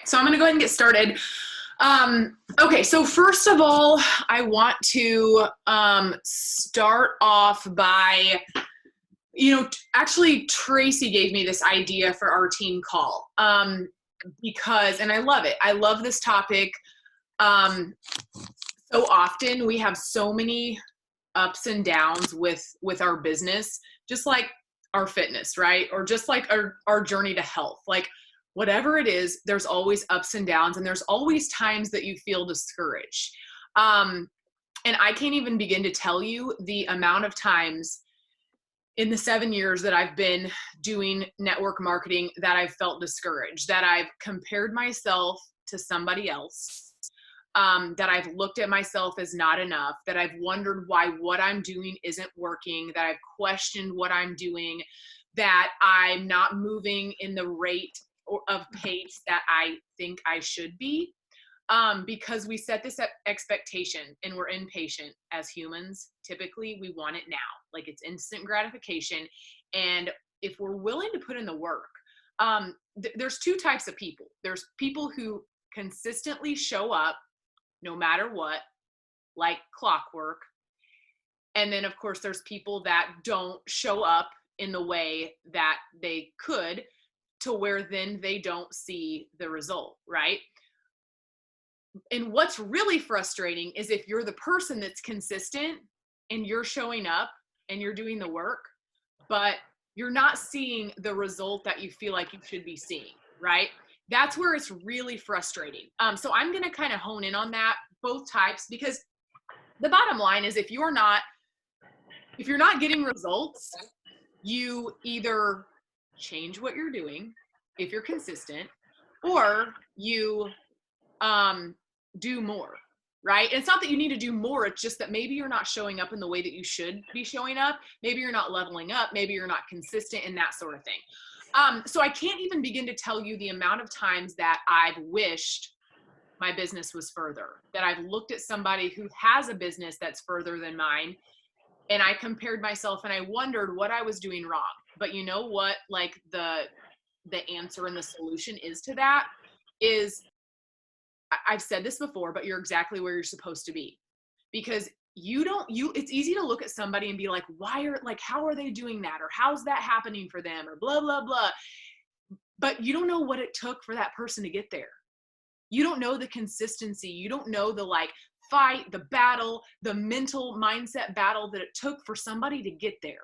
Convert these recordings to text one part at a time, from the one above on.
So I'm going to go ahead and get started. Okay, so first of all, I want to start off by, actually Tracy gave me this idea for our team call because, and I love it. I love this topic. So often we have so many ups and downs with our business, just like our fitness, right? Or just like our journey to health. Like whatever it is, there's always ups and downs, and there's always times that you feel discouraged. And I can't even begin to tell you the amount of times in the 7 years that I've been doing network marketing that I've felt discouraged, that I've compared myself to somebody else, that I've looked at myself as not enough, that I've wondered why what I'm doing isn't working, that I've questioned what I'm doing, that I'm not moving in the rate of pace that I think I should be, because we set this expectation and we're impatient as humans. Typically, we want it now, like it's instant gratification. And if we're willing to put in the work, there's two types of people. There's people who consistently show up no matter what, like clockwork. And then, of course, there's people that don't show up in the way that they could, to where then they don't see the result, right? And what's really frustrating is if you're the person that's consistent and you're showing up and you're doing the work, but you're not seeing the result that you feel like you should be seeing, right? That's where it's really frustrating. So I'm going to kind of hone in on that, both types, because the bottom line is if you're not getting results, you either change what you're doing if you're consistent, or you do more, right? And it's not that you need to do more. It's just that maybe you're not showing up in the way that you should be showing up. Maybe you're not leveling up. Maybe you're not consistent, and that sort of thing. So I can't even begin to tell you the amount of times that I've wished my business was further, that I've looked at somebody who has a business that's further than mine, and I compared myself and I wondered what I was doing wrong. But you know what, like the answer and the solution is to that is, I've said this before, but you're exactly where you're supposed to be. Because it's easy to look at somebody and be like, how are they doing that? Or how's that happening for them? Or blah, blah, blah. But you don't know what it took for that person to get there. You don't know the consistency. You don't know the fight, the battle, the mental mindset battle that it took for somebody to get there.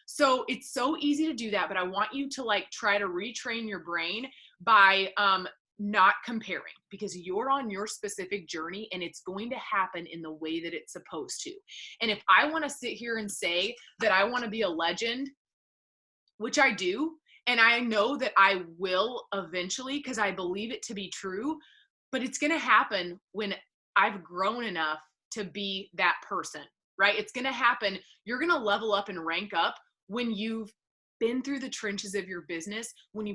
So it's so easy to do that, but I want you to try to retrain your brain by not comparing, because you're on your specific journey and it's going to happen in the way that it's supposed to. And if I want to sit here and say that I want to be a legend, which I do, and I know that I will eventually, because I believe it to be true, but it's going to happen when I've grown enough to be that person, right? It's going to happen. You're going to level up and rank up when you've been through the trenches of your business, when you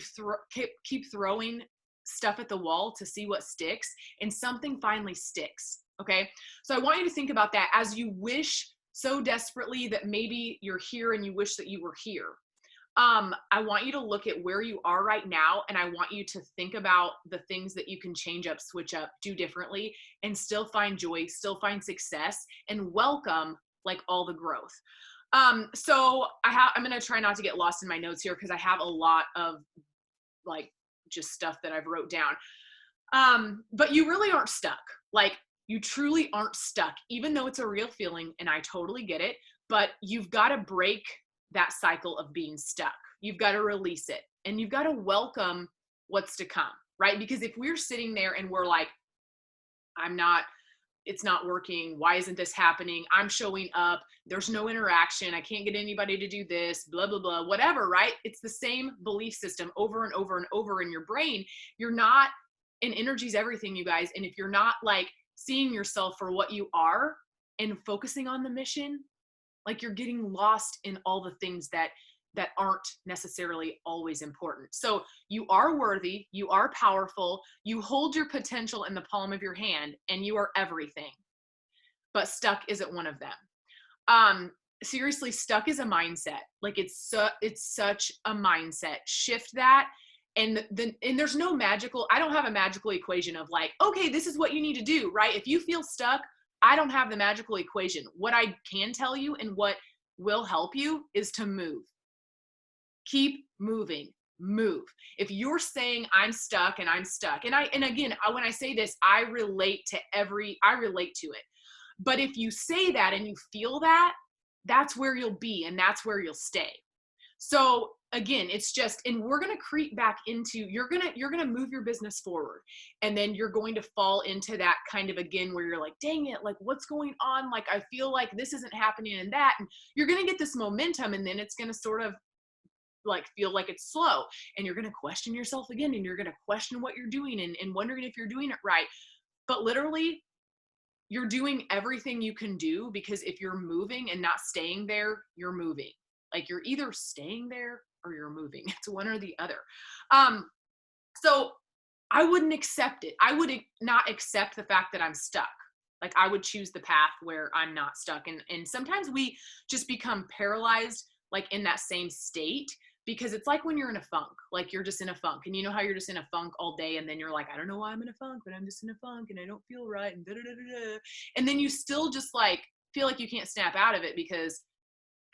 keep throwing stuff at the wall to see what sticks, and something finally sticks. Okay. So I want you to think about that as you wish so desperately that maybe you're here and you wish that you were here. I want you to look at where you are right now, and I want you to think about the things that you can change up, switch up, do differently, and still find joy, still find success, and welcome all the growth. So I'm going to try not to get lost in my notes here, because I have a lot of just stuff that I've wrote down. But you really aren't stuck. You truly aren't stuck, even though it's a real feeling, and I totally get it, but you've got to break that cycle of being stuck. You've got to release it, and you've got to welcome what's to come, right? Because if we're sitting there and we're like, it's not working. Why isn't this happening? I'm showing up. There's no interaction. I can't get anybody to do this, blah, blah, blah, whatever, right? It's the same belief system over and over and over in your brain. You're not, and energy's everything, you guys. And if you're not seeing yourself for what you are and focusing on the mission, you're getting lost in all the things that aren't necessarily always important. So you are worthy, you are powerful, you hold your potential in the palm of your hand, and you are everything. But stuck isn't one of them. Seriously, stuck is a mindset. It's such a mindset. Shift that And then, and there's no magical, I don't have a magical equation of like, okay, this is what you need to do, right? If you feel stuck, I don't have the magical equation. What I can tell you and what will help you is to move. Keep moving, move. If you're saying I'm stuck, and again, when I say this, I relate to it. But if you say that and you feel that, that's where you'll be and that's where you'll stay. So again, it's just, and we're going to creep back into, you're going to move your business forward. And then you're going to fall into that kind of, again, where you're like, dang it, like what's going on? Like, I feel like this isn't happening and that, and you're going to get this momentum, and then it's going to sort of like feel like it's slow, and you're going to question yourself again, and you're going to question what you're doing and wondering if you're doing it right. But literally, you're doing everything you can do, because if you're moving and not staying there, you're moving. Like you're either staying there or you're moving. It's one or the other. So I wouldn't accept it. I would not accept the fact that I'm stuck. Like I would choose the path where I'm not stuck. And sometimes we just become paralyzed, like in that same state, because it's like when you're in a funk, like you're just in a funk, and you know how you're just in a funk all day, and then you're like, I don't know why I'm in a funk, but I'm just in a funk and I don't feel right, and da-da-da-da-da. And then you still just like feel like you can't snap out of it because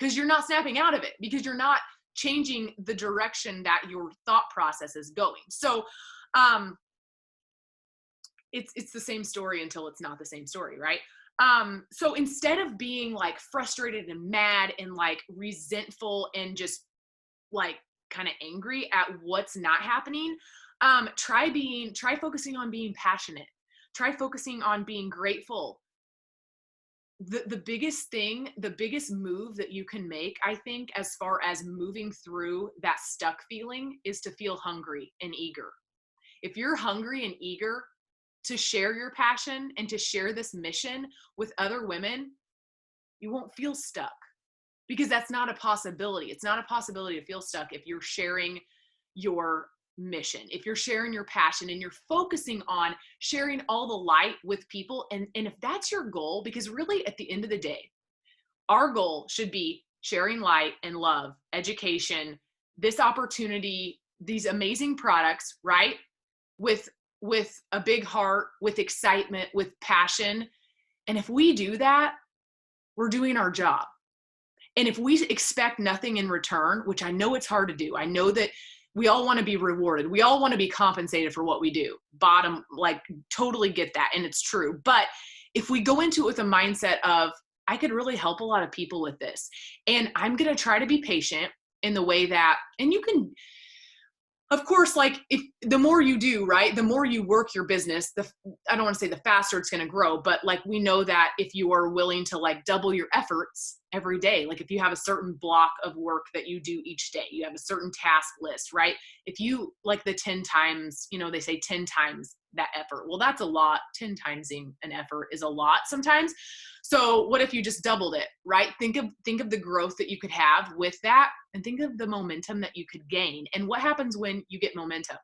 you're not snapping out of it, because you're not changing the direction that your thought process is going. So it's the same story until it's not the same story, right? So instead of being like frustrated and mad and like resentful and just like kind of angry at what's not happening, try focusing on being passionate. Try focusing on being grateful. The biggest move that you can make, I think, as far as moving through that stuck feeling, is to feel hungry and eager. If you're hungry and eager to share your passion and to share this mission with other women, you won't feel stuck, because that's not a possibility. It's not a possibility to feel stuck if you're sharing your mission, if you're sharing your passion, and you're focusing on sharing all the light with people. And if that's your goal, because really at the end of the day, our goal should be sharing light and love, education, this opportunity, these amazing products, right? With a big heart, with excitement, with passion. And if we do that, we're doing our job. And if we expect nothing in return, which I know it's hard to do, I know that we all want to be rewarded. We all want to be compensated for what we do. Like totally get that. And it's true. But if we go into it with a mindset of, I could really help a lot of people with this, and I'm going to try to be patient in the way that, and you can, of course, like if the more you do, right, the more you work your business, I don't want to say the faster it's going to grow, but like we know that if you are willing to like double your efforts every day, like if you have a certain block of work that you do each day, you have a certain task list, right? If you like the 10 times, they say 10 times that effort. Well, that's a lot. 10 timesing an effort is a lot sometimes. So what if you just doubled it, right? Think of the growth that you could have with that, and think of the momentum that you could gain. And what happens when you get momentum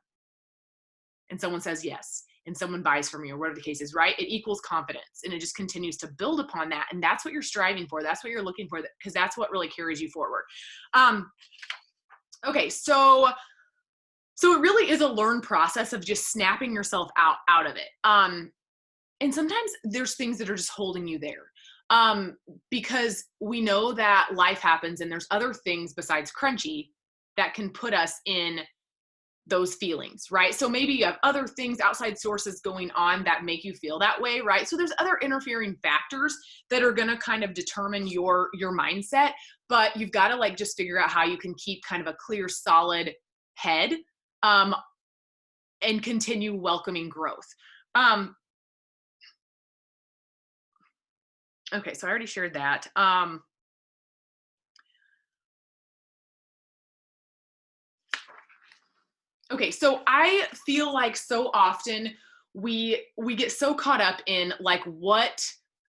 and someone says yes, and someone buys from you, or whatever the case is, right? It equals confidence, and it just continues to build upon that. And that's what you're striving for. That's what you're looking for, because that's what really carries you forward. Okay. So it really is a learned process of just snapping yourself out of it. And sometimes there's things that are just holding you there. Because we know that life happens, and there's other things besides crunchy that can put us in those feelings, right? So maybe you have other things, outside sources going on that make you feel that way, right? So there's other interfering factors that are going to kind of determine your mindset, but you've got to like just figure out how you can keep kind of a clear, solid head, and continue welcoming growth. Okay, so I already shared that. Okay, so I feel like so often we get so caught up in like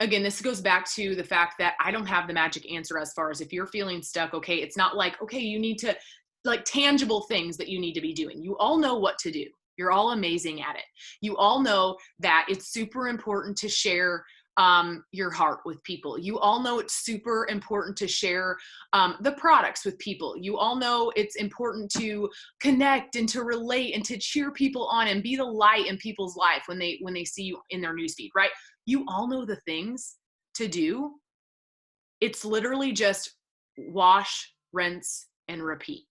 again, this goes back to the fact that I don't have the magic answer as far as if you're feeling stuck, okay, it's not like, okay, you need to like tangible things that you need to be doing. You all know what to do. You're all amazing at it. You all know that it's super important to share your heart with people. You all know it's super important to share the products with people. You all know it's important to connect and to relate and to cheer people on and be the light in people's life when they see you in their newsfeed, right? You all know the things to do. It's literally just wash, rinse, and repeat.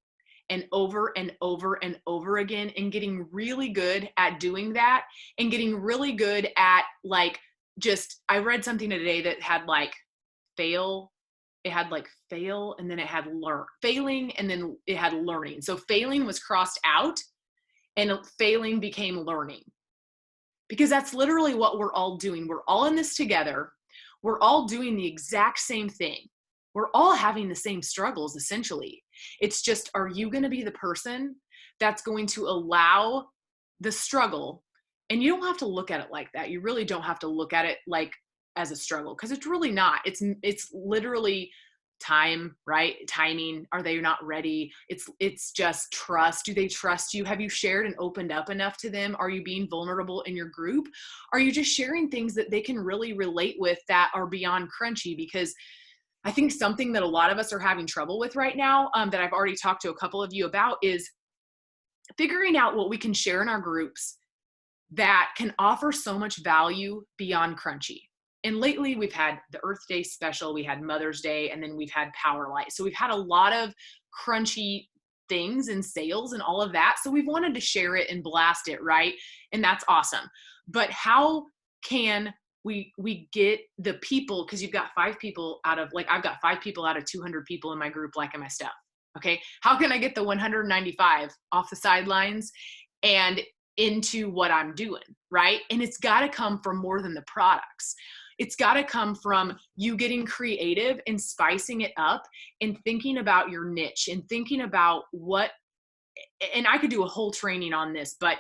And over and over and over again, and getting really good at doing that, and getting really good at like, just, I read something today that had like fail, it had like fail, and then it had learn, failing, and then it had learning. So failing was crossed out and failing became learning, because that's literally what we're all doing. We're all in this together. We're all doing the exact same thing. We're all having the same struggles, essentially. It's just, are you going to be the person that's going to allow the struggle? And you don't have to look at it like that. You really don't have to look at it like as a struggle, because it's really not. It's literally time, right? Timing. Are they not ready? It's just trust. Do they trust you? Have you shared and opened up enough to them? Are you being vulnerable in your group? Are you just sharing things that they can really relate with that are beyond crunchy? Because I think something that a lot of us are having trouble with right now, that I've already talked to a couple of you about, is figuring out what we can share in our groups that can offer so much value beyond crunchy. And lately we've had the Earth Day special, we had Mother's Day, and then we've had Power Light. So we've had a lot of crunchy things and sales and all of that. So we've wanted to share it and blast it, right? And that's awesome. But how can we get the people, because you've got 5 people out of, like, I've got 5 people out of 200 people in my group liking my stuff. Okay. How can I get the 195 off the sidelines and into what I'm doing, right? And it's got to come from more than the products. It's got to come from you getting creative and spicing it up and thinking about your niche and thinking about what, and I could do a whole training on this, but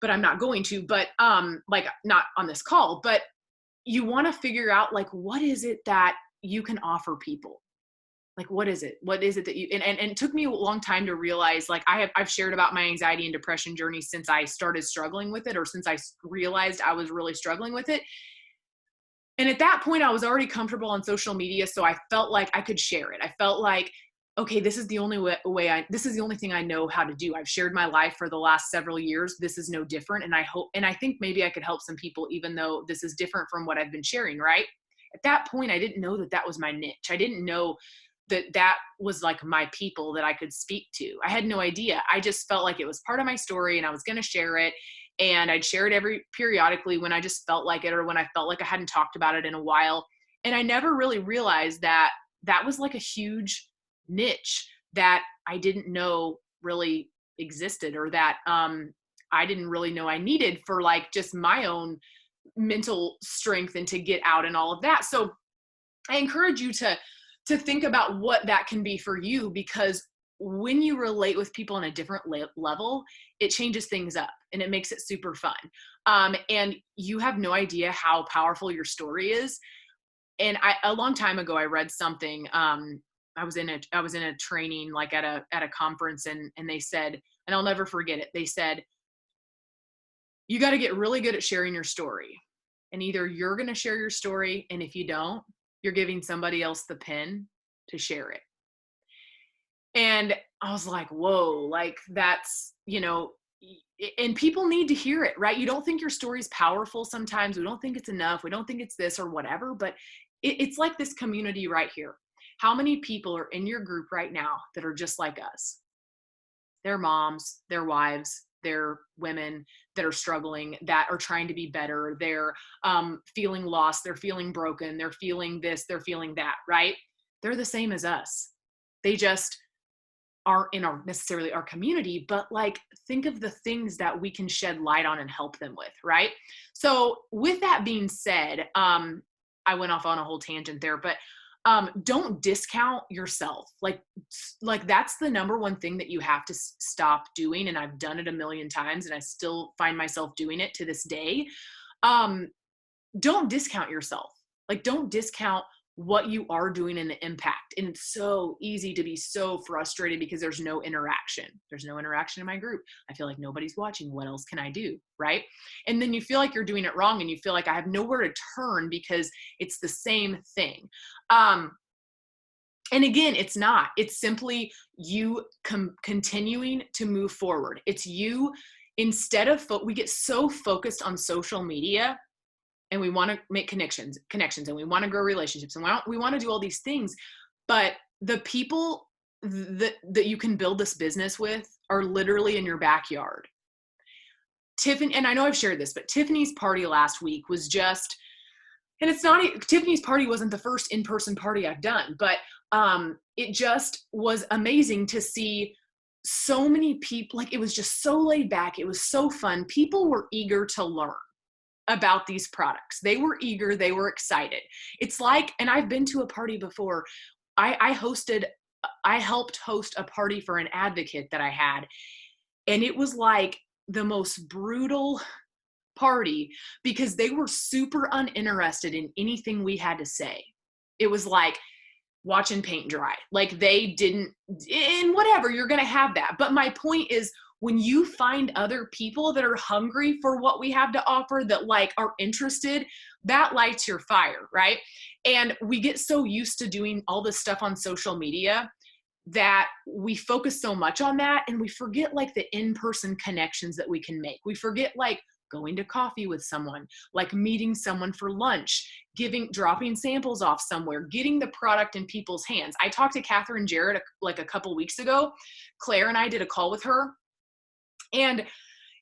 I'm not going to, but like, not on this call, but you want to figure out, like, what is it that you can offer people? Like, what is it that you, and it took me a long time to realize, like, I've shared about my anxiety and depression journey since I started struggling with it, or since I realized I was really struggling with it. And at that point I was already comfortable on social media. So I felt like I could share it. I felt like, okay, this is the only this is the only thing I know how to do. I've shared my life for the last several years. This is no different. And I think maybe I could help some people, even though this is different from what I've been sharing, right? At that point, I didn't know that that was my niche. I didn't know that was like my people that I could speak to. I had no idea. I just felt like it was part of my story and I was going to share it. And I'd share it periodically when I just felt like it, or when I felt like I hadn't talked about it in a while. And I never really realized that that was like a huge niche that I didn't know really existed, or that I didn't really know I needed for, like, just my own mental strength and to get out and all of that. So I encourage you to think about what that can be for you, because when you relate with people on a different level, it changes things up and it makes it super fun. And you have no idea how powerful your story is. And a long time ago, I read something. I was in a training, like at a conference, and they said, and I'll never forget it. They said, you got to get really good at sharing your story. And either you're going to share your story, and if you don't, you're giving somebody else the pen to share it. And I was like, whoa, like, that's, and people need to hear it, right? You don't think your story's powerful sometimes. We don't think it's enough. We don't think it's this or whatever, but it's like this community right here. How many people are in your group right now that are just like us? They're moms, they're wives, they're women that are struggling, that are trying to be better. They're feeling lost. They're feeling broken. They're feeling this, they're feeling that, right? They're the same as us. They just aren't in necessarily our community, but, like, think of the things that we can shed light on and help them with, right? So with that being said, I went off on a whole tangent there, but don't discount yourself. Like that's the number one thing that you have to stop doing. And I've done it a million times and I still find myself doing it to this day. Don't discount yourself. Like, don't discount what you are doing and the impact. And it's so easy to be so frustrated because there's no interaction. There's no interaction in my group. I feel like nobody's watching. What else can I do? Right. And then you feel like you're doing it wrong and you feel like I have nowhere to turn because it's the same thing. And again, it's not. It's simply you continuing to move forward. It's you, instead of, we get so focused on social media and we want to make connections, and we want to grow relationships, and we want to do all these things. But the people that you can build this business with are literally in your backyard. Tiffany, and I know I've shared this, but Tiffany's party last week was just, and it's not, Tiffany's party wasn't the first in-person party I've done, but it just was amazing to see so many people. Like, it was just so laid back. It was so fun. People were eager to learn about these products. They were eager. They were excited. It's like, and I've been to a party before. I helped host a party for an advocate that I had. And it was like the most brutal party because they were super uninterested in anything we had to say. It was like watching paint dry. Like, they didn't, and whatever, you're going to have that. But my point is, when you find other people that are hungry for what we have to offer, that like are interested, that lights your fire, right? And we get so used to doing all this stuff on social media that we focus so much on that, and we forget like the in-person connections that we can make. We forget like going to coffee with someone, like meeting someone for lunch, dropping samples off somewhere, getting the product in people's hands. I talked to Catherine Jarrett like a couple weeks ago. Claire and I did a call with her. And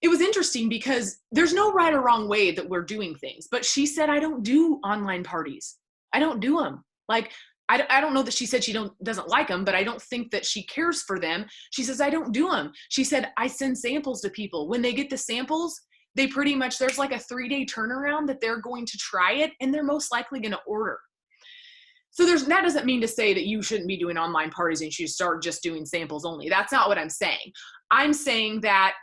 it was interesting because there's no right or wrong way that we're doing things. But she said, I don't do online parties. I don't do them. Like, I don't know that she said she doesn't like them, but I don't think that she cares for them. She says, I don't do them. She said, I send samples to people. When they get the samples, they pretty much, there's like a 3-day turnaround that they're going to try it, and they're most likely going to order. So that doesn't mean to say that you shouldn't be doing online parties and you should start just doing samples only. That's not what I'm saying. I'm saying that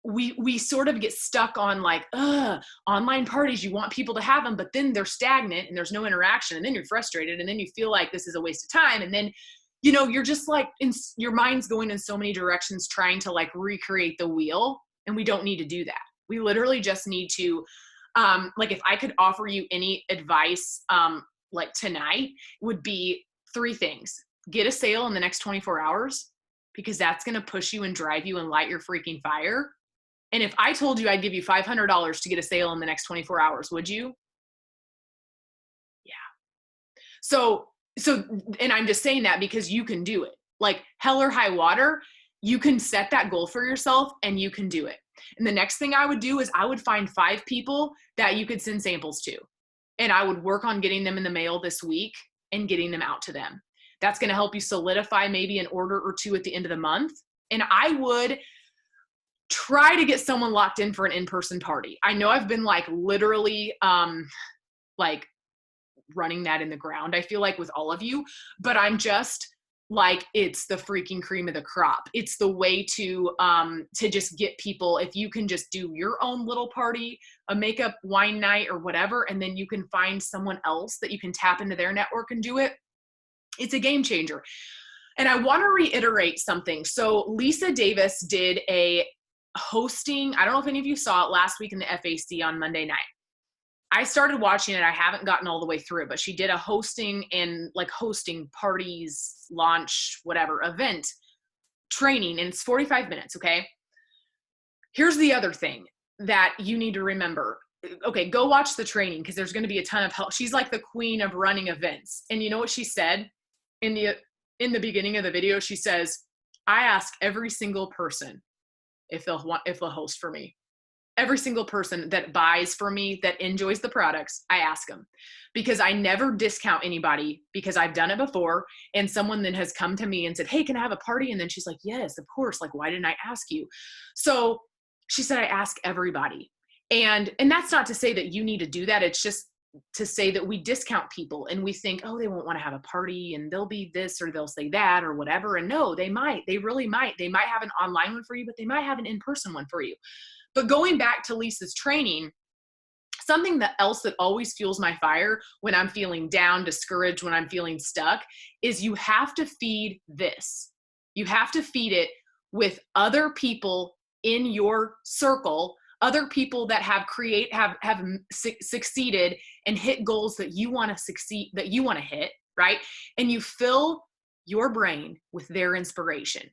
we sort of get stuck on like, online parties, you want people to have them, but then they're stagnant and there's no interaction, and then you're frustrated, and then you feel like this is a waste of time. And then, you're just like, your mind's going in so many directions trying to like recreate the wheel, and we don't need to do that. We literally just need to, like, if I could offer you any advice, like tonight, would be 3 things. Get a sale in the next 24 hours, because that's going to push you and drive you and light your freaking fire. And if I told you I'd give you $500 to get a sale in the next 24 hours, would you? Yeah. So, and I'm just saying that because you can do it. Like, hell or high water, you can set that goal for yourself and you can do it. And the next thing I would do is I would find 5 people that you could send samples to. And I would work on getting them in the mail this week and getting them out to them. That's going to help you solidify maybe an order or 2 at the end of the month. And I would try to get someone locked in for an in-person party. I know I've been like literally like running that in the ground, I feel like, with all of you, but I'm just like, it's the freaking cream of the crop. It's the way to just get people. If you can just do your own little party, a makeup wine night or whatever, and then you can find someone else that you can tap into their network and do it, it's a game changer. And I want to reiterate something. So Lisa Davis did a hosting, I don't know if any of you saw it last week in the FAC on Monday night. I started watching it. I haven't gotten all the way through, but she did a hosting parties, launch, whatever, event training, and it's 45 minutes, okay? Here's the other thing that you need to remember. Okay, go watch the training because there's going to be a ton of help. She's like the queen of running events. And you know what she said in the beginning of the video? She says, I ask every single person if they'll host for me. Every single person that buys for me, that enjoys the products, I ask them, because I never discount anybody, because I've done it before. And someone then has come to me and said, hey, can I have a party? And then she's like, yes, of course. Like, why didn't I ask you? So she said, I ask everybody. And that's not to say that you need to do that. It's just to say that we discount people and we think, oh, they won't want to have a party and they'll be this or they'll say that or whatever. And no, they really might. They might have an online one for you, but they might have an in-person one for you. But going back to Lisa's training, Something that else that always fuels my fire when I'm feeling down, discouraged, when I'm feeling stuck, is you have to feed this. You have to feed it with other people in your circle, other people that have succeeded and hit goals that you want to succeed, that you want to hit, right? And you fill your brain with their inspiration.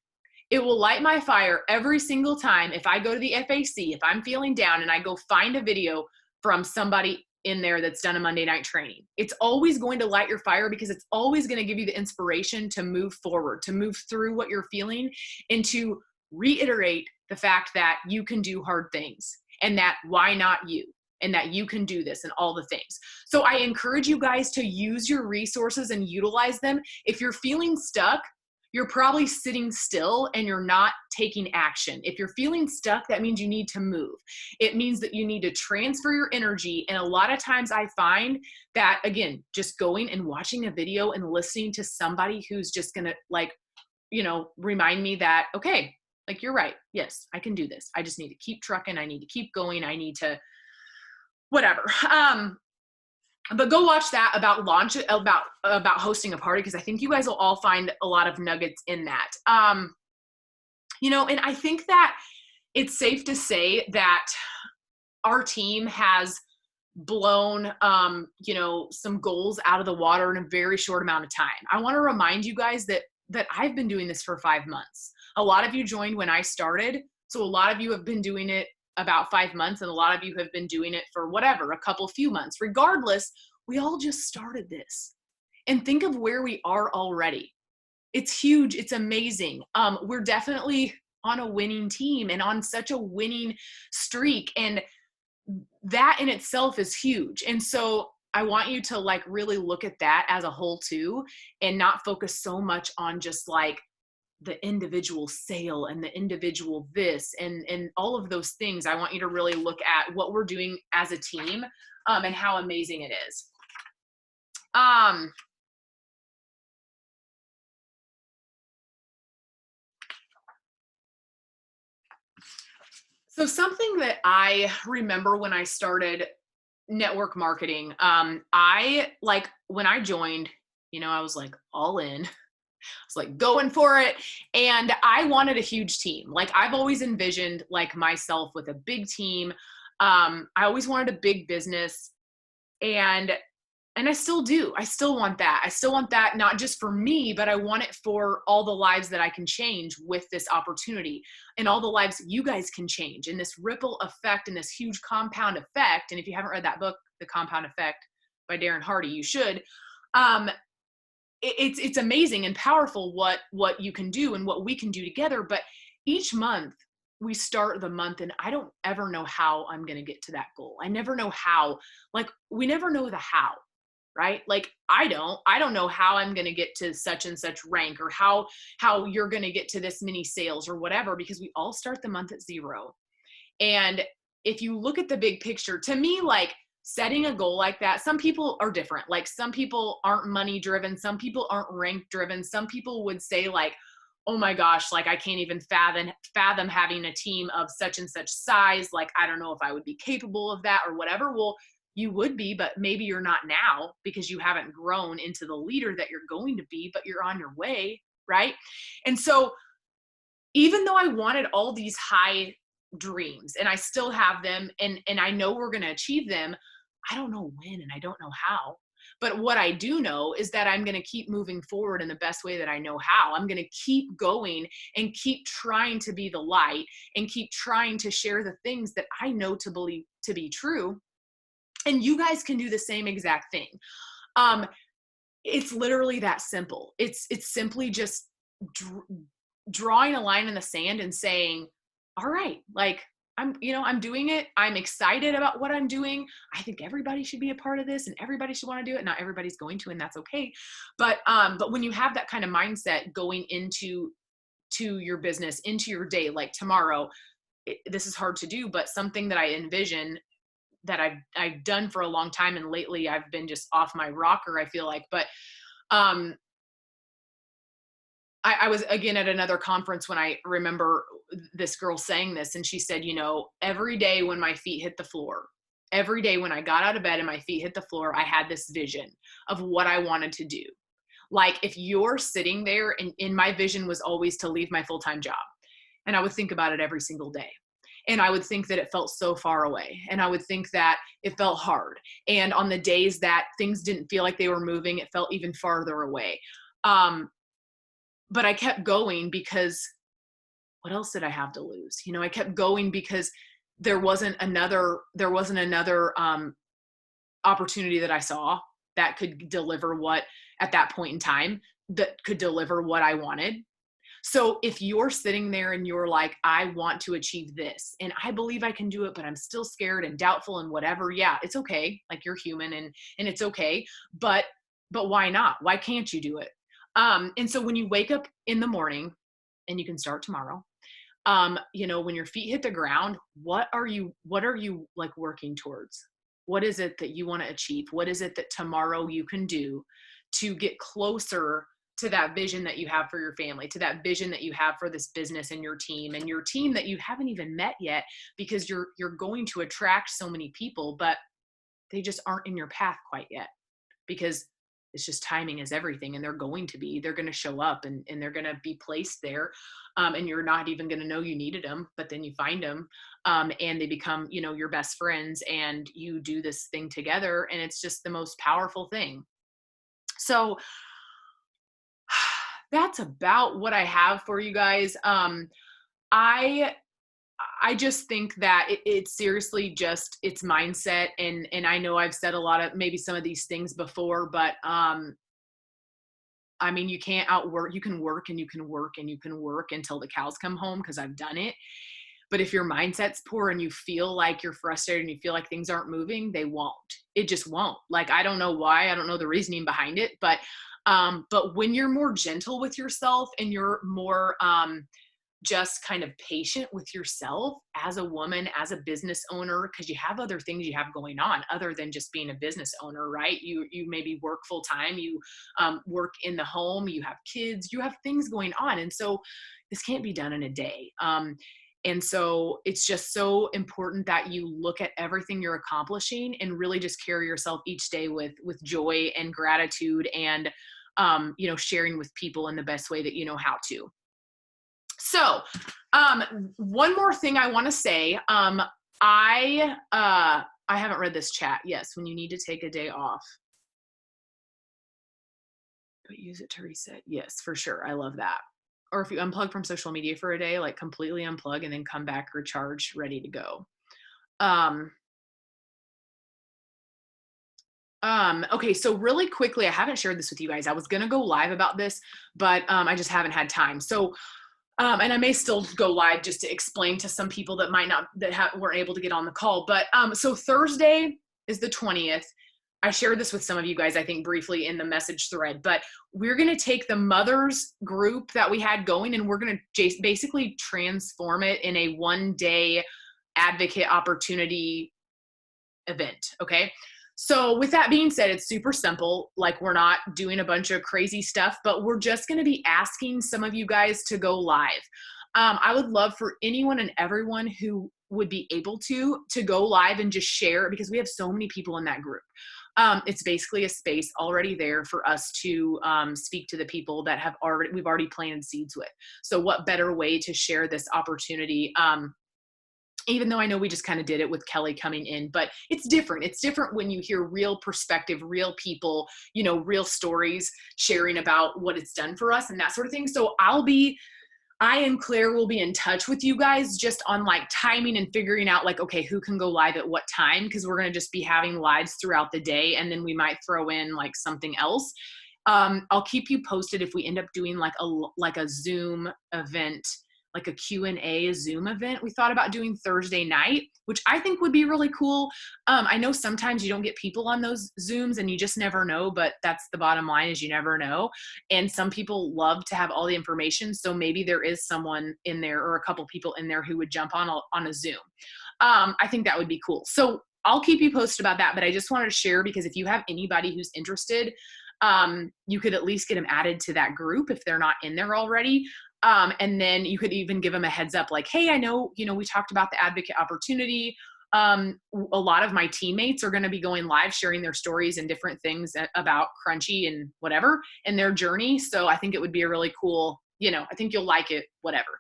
It will light my fire every single time if I go to the FAC, if I'm feeling down and I go find a video from somebody in there that's done a Monday night training. It's always going to light your fire because it's always going to give you the inspiration to move forward, to move through what you're feeling, and to reiterate the fact that you can do hard things and that why not you, and that you can do this and all the things. So I encourage you guys to use your resources and utilize them. If you're feeling stuck, you're probably sitting still and you're not taking action. If you're feeling stuck, that means you need to move. It means that you need to transfer your energy. And a lot of times I find that, again, just going and watching a video and listening to somebody who's just going to, like, you know, remind me that, okay, like, you're right. Yes, I can do this. I just need to keep trucking. I need to keep going. I need to whatever. But go watch that about hosting a party, because I think you guys will all find a lot of nuggets in that. You know, and I think that it's safe to say that our team has blown, you know, some goals out of the water in a very short amount of time. I want to remind you guys that I've been doing this for 5 months. A lot of you joined when I started. So a lot of you have been doing it about 5 months, and a lot of you have been doing it for whatever, a few months. Regardless, we all just started this. And think of where we are already. It's huge. It's amazing. We're definitely on a winning team and on such a winning streak. And that in itself is huge. And so I want you to, like, really look at that as a whole too, and not focus so much on just like the individual sale and the individual this and all of those things. I want you to really look at what we're doing as a team, and how amazing it is. So something that I remember when I started network marketing, I, like, when I joined, you know, I was like all in. I was like going for it. And I wanted a huge team. Like, I've always envisioned, like, myself with a big team. I always wanted a big business, and I still do. I still want that. I still want that, not just for me, but I want it for all the lives that I can change with this opportunity, and all the lives you guys can change, and this ripple effect and this huge compound effect. And if you haven't read that book, The Compound Effect by Darren Hardy, you should. It's amazing and powerful what you can do and what we can do together. But each month we start the month and I don't ever know how I'm going to get to that goal. I never know how. Like, we never know the how, right? Like, I don't know how I'm going to get to such and such rank, or how you're going to get to this many sales or whatever, because we all start the month at 0. And if you look at the big picture, to me, like, setting a goal like that, some people are different. Like, some people aren't money driven. Some people aren't rank driven. Some people would say, like, oh my gosh, like, I can't even fathom having a team of such and such size. Like, I don't know if I would be capable of that or whatever. Well, you would be, but maybe you're not now because you haven't grown into the leader that you're going to be, but you're on your way, right? And so even though I wanted all these high dreams, and I still have them, and I know we're going to achieve them, I don't know when and I don't know how. But what I do know is that I'm going to keep moving forward in the best way that I know how. I'm going to keep going and keep trying to be the light and keep trying to share the things that I know to believe to be true. And you guys can do the same exact thing. It's literally that simple. It's simply just drawing a line in the sand and saying, all right, like, I'm doing it. I'm excited about what I'm doing. I think everybody should be a part of this and everybody should want to do it. Not everybody's going to, and that's okay. But when you have that kind of mindset going into your business, into your day, like tomorrow, this is hard to do, but something that I envision that I've done for a long time. And lately I've been just off my rocker, I feel like, but I was again at another conference when I remember this girl saying this, and she said, every day when my feet hit the floor, every day when I got out of bed and my feet hit the floor, I had this vision of what I wanted to do. Like if you're sitting there, and in my vision was always to leave my full-time job. And I would think about it every single day. And I would think that it felt so far away. And I would think that it felt hard. And on the days that things didn't feel like they were moving, it felt even farther away. But I kept going because what else did I have to lose? You know, I kept going because there wasn't another opportunity that I saw that could deliver what, at that point in time, that could deliver what I wanted. So if you're sitting there and you're like, I want to achieve this and I believe I can do it, but I'm still scared and doubtful and whatever. Yeah, it's okay. Like you're human and it's okay. But why not? Why can't you do it? And so when you wake up in the morning, and you can start tomorrow, you know, when your feet hit the ground, what are you like working towards? What is it that you want to achieve? What is it that tomorrow you can do to get closer to that vision that you have for your family, to that vision that you have for this business and your team that you haven't even met yet, because you're going to attract so many people, but they just aren't in your path quite yet, because it's just timing is everything. And they're going to show up and they're going to be placed there. And you're not even going to know you needed them, but then you find them and they become, you know, your best friends, and you do this thing together. And it's just the most powerful thing. So that's about what I have for you guys. I just think that it's seriously just, it's mindset. And I know I've said a lot of, maybe some of these things before, but, I mean, you can't outwork, you can work and you can work and you can work until the cows come home, 'cause I've done it. But if your mindset's poor and you feel like you're frustrated and you feel like things aren't moving, they won't. It just won't. Like, I don't know why, I don't know the reasoning behind it, but when you're more gentle with yourself and you're more, just kind of patient with yourself as a woman, as a business owner, because you have other things you have going on other than just being a business owner, right? You maybe work full time, you work in the home, you have kids, you have things going on. And so this can't be done in a day. And so it's just so important that you look at everything you're accomplishing and really just carry yourself each day with joy and gratitude, and you know, sharing with people in the best way that you know how to. So, one more thing I want to say, I haven't read this chat. Yes. When you need to take a day off, but use it to reset. Yes, for sure. I love that. Or if you unplug from social media for a day, like completely unplug and then come back recharged, ready to go. Okay. So really quickly, I haven't shared this with you guys. I was going to go live about this, but, I just haven't had time. So, and I may still go live just to explain to some people that might not, weren't able to get on the call. But so Thursday is the 20th. I shared this with some of you guys, I think briefly in the message thread, but we're going to take the mothers group that we had going, and we're going to basically transform it in a 1-day advocate opportunity event. Okay. So with that being said, it's super simple. Like, we're not doing a bunch of crazy stuff, but we're just going to be asking some of you guys to go live. I would love for anyone and everyone who would be able to go live and just share, because we have so many people in that group. It's basically a space already there for us to speak to the people that we've already planted seeds with. So what better way to share this opportunity? Even though I know we just kind of did it with Kelly coming in, but it's different. It's different when you hear real perspective, real people, you know, real stories sharing about what it's done for us and that sort of thing. So I and Claire will be in touch with you guys just on like timing and figuring out like, okay, who can go live at what time? Because we're going to just be having lives throughout the day. And then we might throw in like something else. I'll keep you posted if we end up doing like a Zoom event, like a Q&A Zoom event. We thought about doing Thursday night, which I think would be really cool. I know sometimes you don't get people on those Zooms and you just never know, but that's the bottom line, is you never know. And some people love to have all the information. So maybe there is someone in there or a couple people in there who would jump on a Zoom. I think that would be cool. So I'll keep you posted about that, but I just wanted to share, because if you have anybody who's interested, you could at least get them added to that group if they're not in there already. And then you could even give them a heads up like, hey, I know, we talked about the advocate opportunity. A lot of my teammates are going to be going live, sharing their stories and different things about Crunchy and whatever and their journey. So I think it would be a really cool, I think you'll like it, whatever.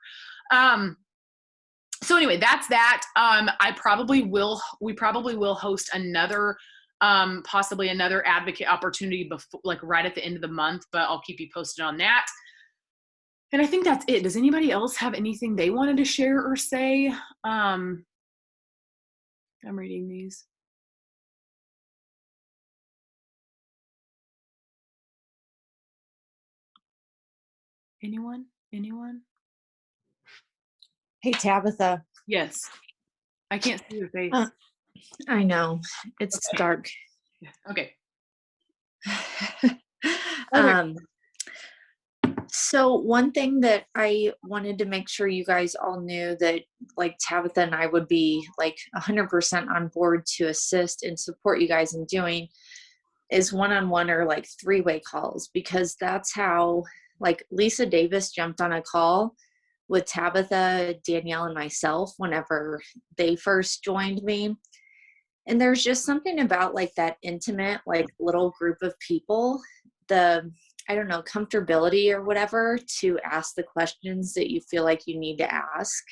So anyway, that's that. We probably will host another, possibly another advocate opportunity before, like right at the end of the month, but I'll keep you posted on that. And I think that's it. Does anybody else have anything they wanted to share or say? I'm reading these. Anyone? Hey, Tabitha. Yes. I can't see your face. I know. It's dark. Okay. So one thing that I wanted to make sure you guys all knew that like Tabitha and I would be like 100% on board to assist and support you guys in doing is one-on-one or like three-way calls, because that's how like Lisa Davis jumped on a call with Tabitha, Danielle, and myself whenever they first joined me. And there's just something about like that intimate, like little group of people, I don't know, comfortability or whatever to ask the questions that you feel like you need to ask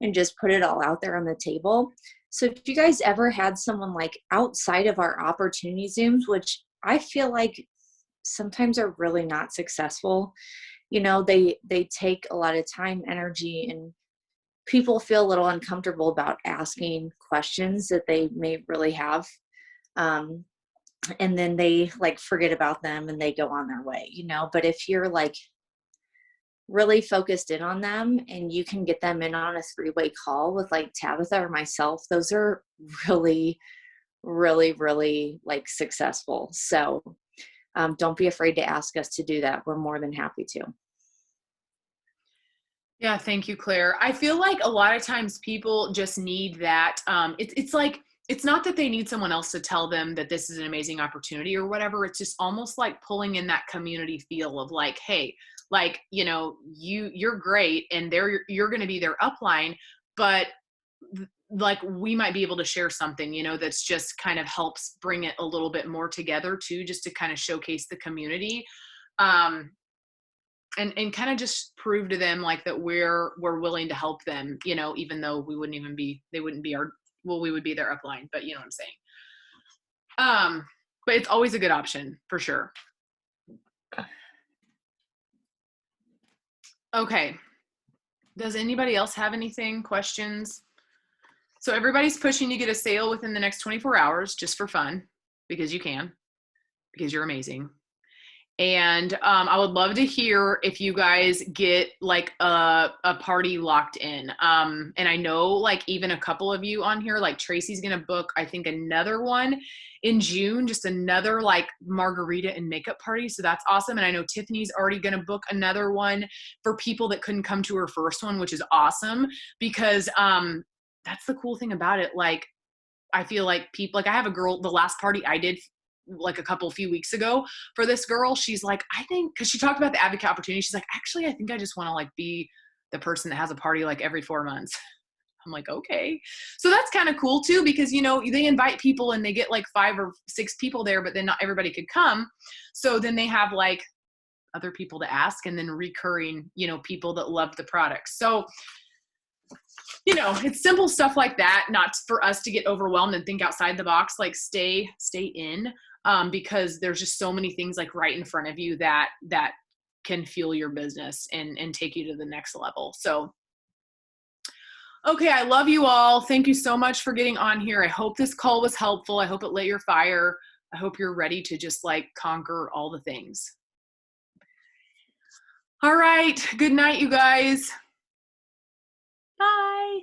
and just put it all out there on the table. So if you guys ever had someone like outside of our opportunity Zooms, which I feel like sometimes are really not successful, they take a lot of time, energy, and people feel a little uncomfortable about asking questions that they may really have. And then they like forget about them and they go on their way, but if you're like really focused in on them and you can get them in on a three-way call with like Tabitha or myself, those are really, really, really like successful. So don't be afraid to ask us to do that. We're more than happy to. Yeah, thank you, Claire. I feel like a lot of times people just need that. It's like, it's not that they need someone else to tell them that this is an amazing opportunity or whatever. It's just almost like pulling in that community feel of like, hey, like, you're great and you're going to be their upline, but like we might be able to share something, that's just kind of helps bring it a little bit more together too, just to kind of showcase the community. And kind of just prove to them like that we're willing to help them, even though they wouldn't be we would be their upline, but you know what I'm saying? But it's always a good option for sure. Okay. Does anybody else have anything, questions? So everybody's pushing to get a sale within the next 24 hours just for fun, because you can, because you're amazing. And I would love to hear if you guys get like a party locked in. And I know like even a couple of you on here, like Tracy's going to book, I think, another one in June, just another like margarita and makeup party. So that's awesome. And I know Tiffany's already going to book another one for people that couldn't come to her first one, which is awesome because that's the cool thing about it. Like, I feel like people, like I have a girl, the last party I did like a few weeks ago for this girl, she's like, I think, cause she talked about the advocate opportunity. She's like, actually, I think I just want to like be the person that has a party like every 4 months. I'm like, okay. So that's kind of cool too, because, they invite people and they get like 5 or 6 people there, but then not everybody could come. So then they have like other people to ask and then recurring, people that love the product. So it's simple stuff like that, not for us to get overwhelmed and think outside the box, like stay in, because there's just so many things like right in front of you that can fuel your business and take you to the next level. So, okay. I love you all. Thank you so much for getting on here. I hope this call was helpful. I hope it lit your fire. I hope you're ready to just like conquer all the things. All right. Good night, you guys. Bye.